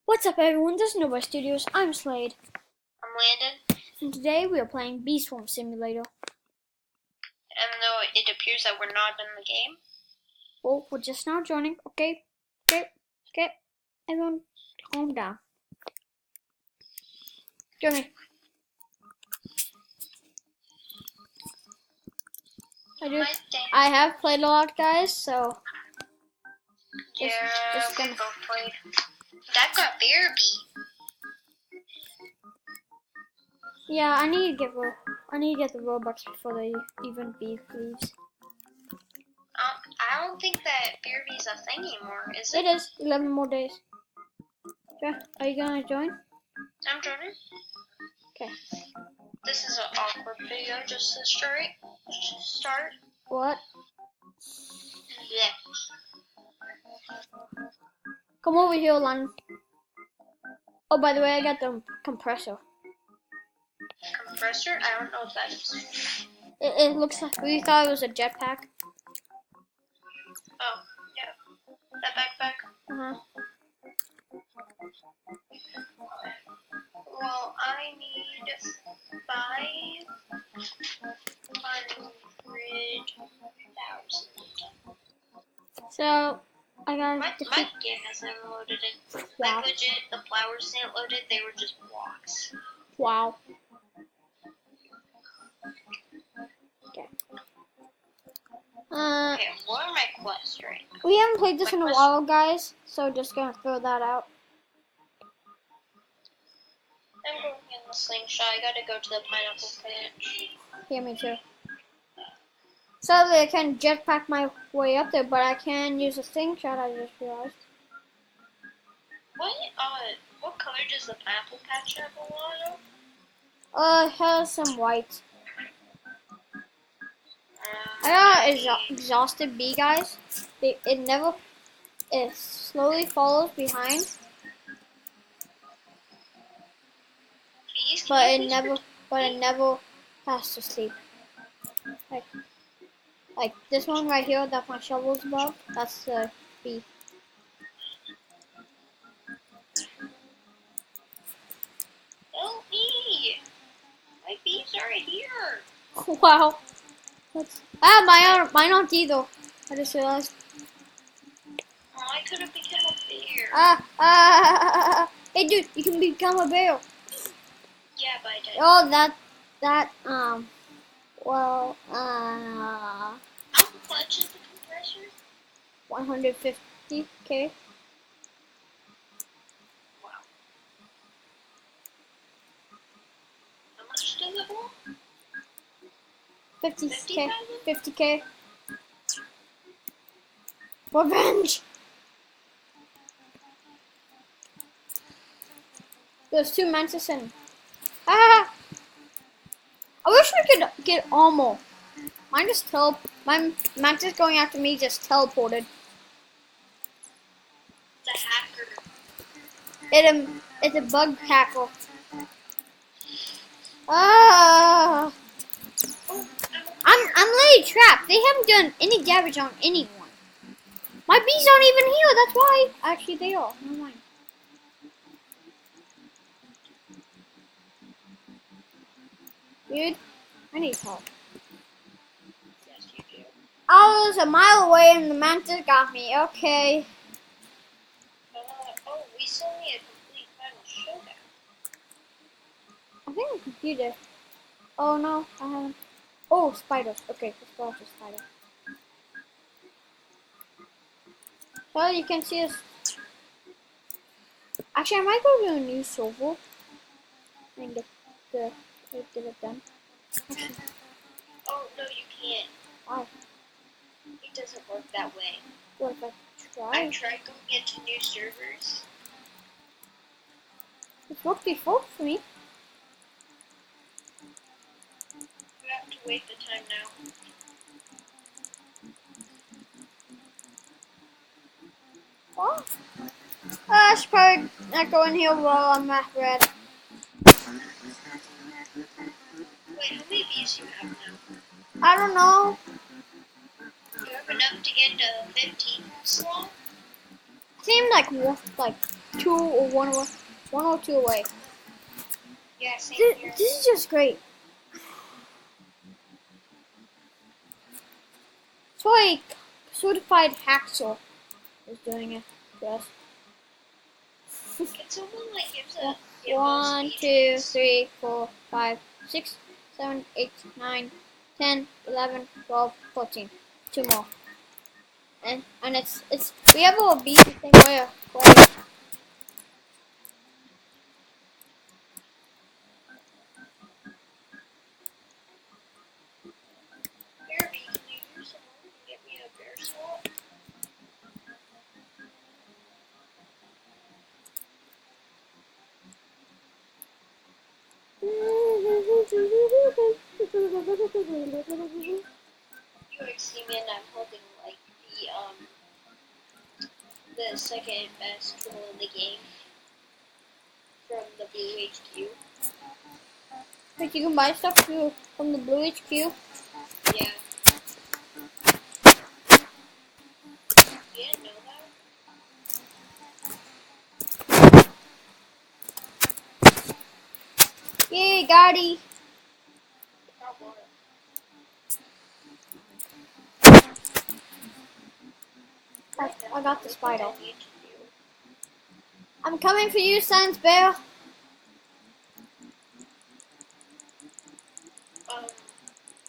What's up everyone, this is Nova Studios, I'm Slade, I'm Landon, and today we are playing Bee Swarm Simulator. and though it appears that we're not in the game. Oh, we're just now joining, okay, everyone calm down. Join me. I have played a lot, guys, so Yeah, just we gonna... both played. That got Bearby. Yeah, I need to get the Robux before the even Bee leaves. I don't think that Bearby's a thing anymore, is It it? is, 11 more days. Yeah, are you gonna join? I'm joining. Okay. This is an awkward video just to start. What? Yeah. Come over here, Lon. Oh, by the way, I got the compressor. Compressor? I don't know what that is. It looks like, we thought it was a jetpack. Oh, yeah. That backpack? Uh-huh. Well, I need 500,000. So, I got My game hasn't loaded in. Wow. Like legit, the flowers didn't load it, they were just blocks. Wow. Okay. Okay, what are my quests right now? We haven't played this in a while, guys, so just gonna throw that out. I'm going in the slingshot. I gotta go to the pineapple patch. Yeah, me too. Sadly, I can't jetpack my way up there, but I can use a slingshot, I just realized. What color does the pineapple patch have a lot of? It has some white. I got exhausted bee, guys. It slowly follows behind, Please, but it never has to sleep. Like this one right here that my shovel's above, that's the bee. Help me! My bees are here. Wow. Mine aren't either. I just realized. Oh, I could have become a bear. Hey dude, you can become a bear. Yeah, but I did. Oh, well, How much is the compressor? 150k. Wow. How much does it want? 50k. 50k. Revenge! There's two mantis in. I wish we could get armor. My mantis going after me just teleported. The hacker. It's a bug hacker. Ah! I'm literally trapped. They haven't done any damage on anyone. My bees aren't even here. That's why. Actually, they are. Never mind. Dude, I need help. Yes, you do. I was a mile away and the mantis got me. Okay. We still need a complete final showdown. I think the computer. Oh no, I haven't. Oh, spiders. Okay, let's go after spider. Well, you can see us. Actually, I might go to a new server and get it done. Actually, Oh, no, you can't. why? It doesn't work that way. What if I I try? tried going into new servers. It's worked before for me. You have to wait the time now. Oh. I should probably not go in here while I'm at red. Wait, how many views you have now? I don't know. You have enough to get to 15 slot? Seemed like two or one or two away. Yeah, same This, here. this is just great. So like certified hacksaw is doing it for us. Can someone like give us 1, 2, 3, 4, 5, 6, 7, 8, 9, 10, 11, 12, 14. Two more. And it's we have a beefy thing where Kirby, can you use someone to get me a bear swap? You like see me and I'm holding like the second best tool in the game from the Blue HQ. like you can buy stuff from the Blue HQ. Yeah. You didn't know that? Yay, Gotti! Got one. I got the spider. I need to do. I'm coming for you, Science Bear. How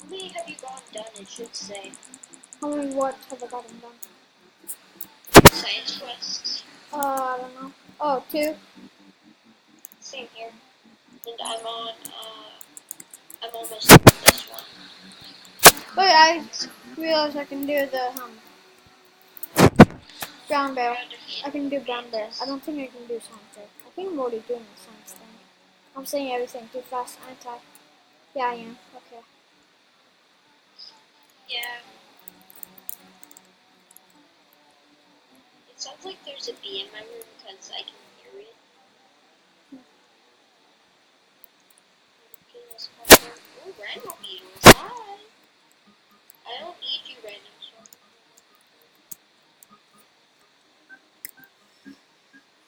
many have you gotten done? It should say How many what have I gotten done? Science Quest. I don't know. Oh, 2. Same here. And I'm almost done with this one. Wait, I realized I can do the brown bear. I can do brown bear. I don't think I can do science bear. I think I'm already doing the science thing. I'm saying everything too fast, aren't I? Yeah, I am. Okay. Yeah. It sounds like there's a bee in my room because I can hear it. Oh, rhino beetles. Hi. I don't need you right now,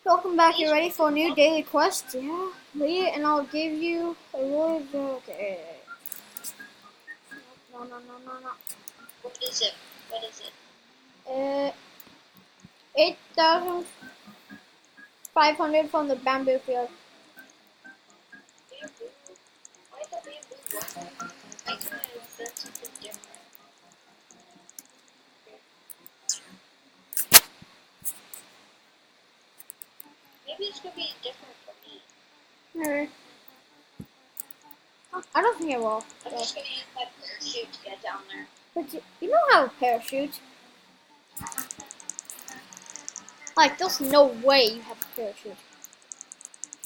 Welcome back. You ready for a new daily quest? Yeah. Lead, and I'll give you a reward. Okay. No, no, no, no, no. What is it? What is it? 8,500 from the bamboo field. Bamboo? Why the bamboo one? I kind of said something different. Maybe it's gonna be different for me. Maybe. I don't think it will. I'm just gonna use my parachute to get down there. But you don't have a parachute. Like, there's no way you have a parachute.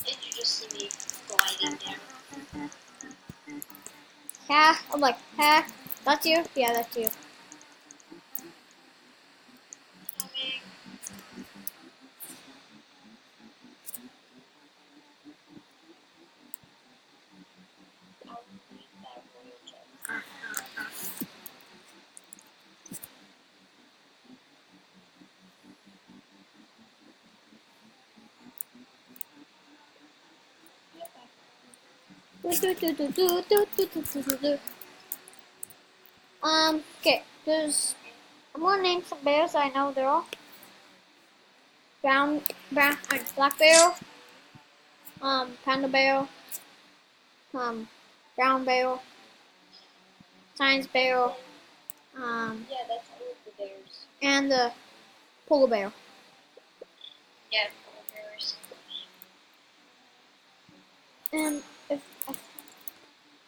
Did you just see me gliding down? Yeah, I'm like, huh? That's you? Yeah, that's you. Coming. I'll need that royal jet. Okay, I'm gonna name some bears. I know they're all black bear, panda bear, brown bear, science bear, Yeah, that's all of the bears. and the polar bear. Yeah, polar bears. And if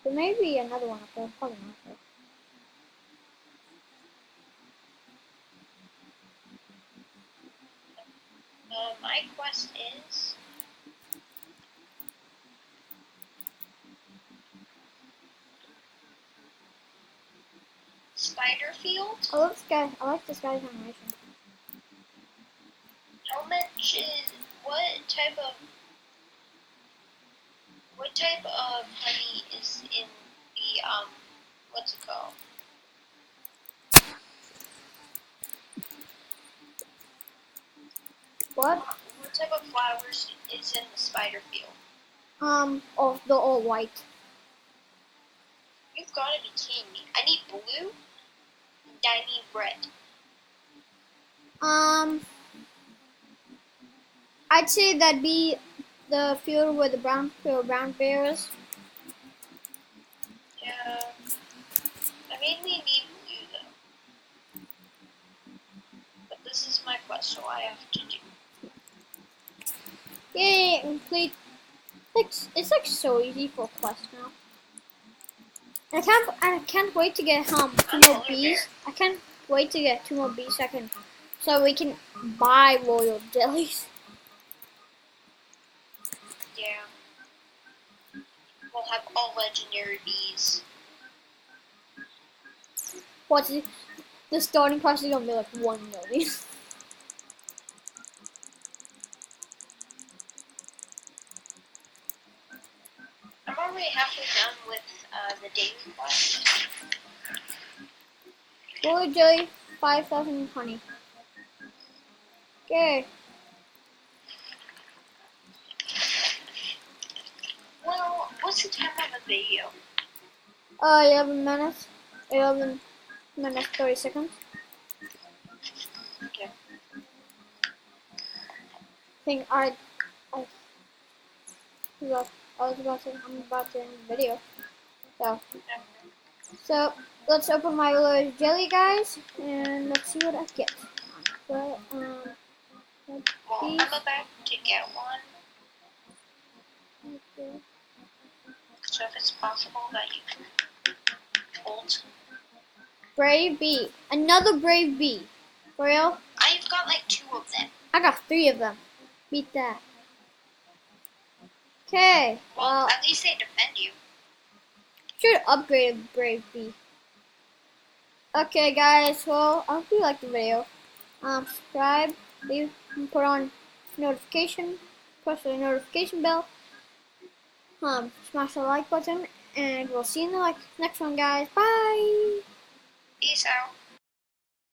there may be another one up there, probably not though. My quest is Spiderfield. I love this guy. I like this guy's animation. How much is what type of honey is in the what's it called? What? What type type of flowers is in the spider field? Oh, the all white. You've got to be kidding me. I need blue and I need red. I'd say that'd be the field where the brown bears. Yeah. I mainly need blue though. But this is my quest, so I have to do. Yay, complete. It's like so easy for quest now. I can't wait to get two more bees. I can't wait to get 2 more bees so we can buy royal jellies. Yeah. We'll have all legendary bees. What's the starting price is gonna be like 1 million. I'm already halfway done with the daily quest. Royal jelly, 5,000 honey. Okay. Well, what's the time of the video? 11 minutes. 11 minutes 30 seconds. Okay. I think I was about to. I'm about to end the video. So let's open my little jelly, guys, and let's see what I get. Well, I'm about to get one. okay. So if it's possible that you can hold. Brave bee, another brave bee. For real? I've got like 2 of them. I got 3 of them. Beat that. Okay. Well, at least they defend you. Should upgrade a brave bee. Okay, guys. Well, I hope you liked the video. Subscribe, leave, and put on notification. Press the notification bell. Smash the like button, and we'll see you in the next one, guys. Bye. Peace out.